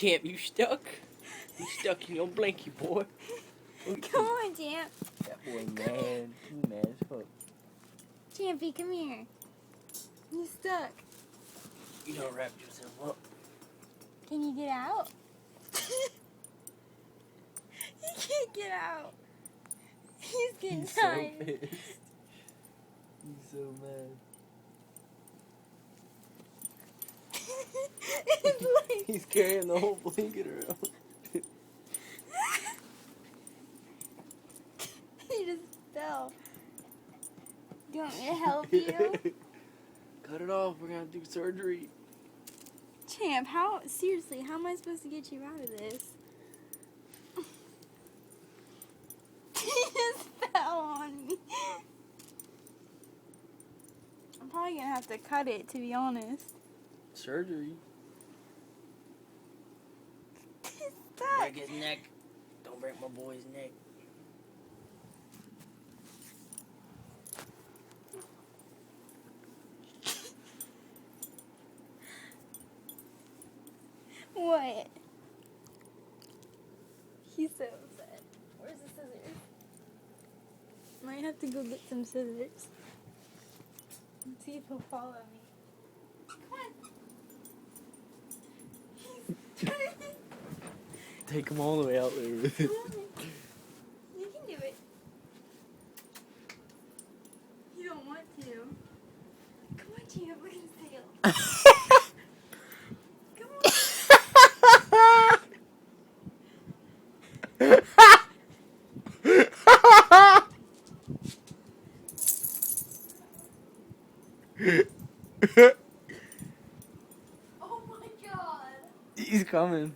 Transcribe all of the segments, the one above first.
Champ, you stuck? You stuck in your blankie, boy. Come on, Champ. That boy mad. He mad as fuck. Champy, come here. You stuck. You done wrapped yourself up. Can you get out? He can't get out. He's getting tired. So pissed. He's so mad. It's like... He's carrying the whole blanket around. He just fell. Do you want me to help you? Cut it off. We're gonna do surgery. Champ, seriously, how am I supposed to get you out of this? He just fell on me. I'm probably gonna have to cut it, to be honest. Surgery. He's stuck. Break his neck. Don't break my boy's neck. What? He's so upset. Where's the scissors? Might have to go get some scissors. And see if he'll follow me. Come on. Take him all the way out there. Come on. You can do it. You don't want to. Come on, Gio, look at his tail. Come on. Oh my god. He's coming.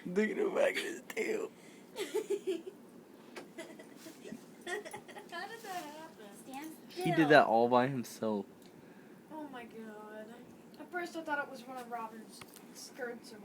Look at the back of his tail. How did that happen? Stand still. He did that all by himself. Oh my god. At first I thought it was one of Robin's skirts or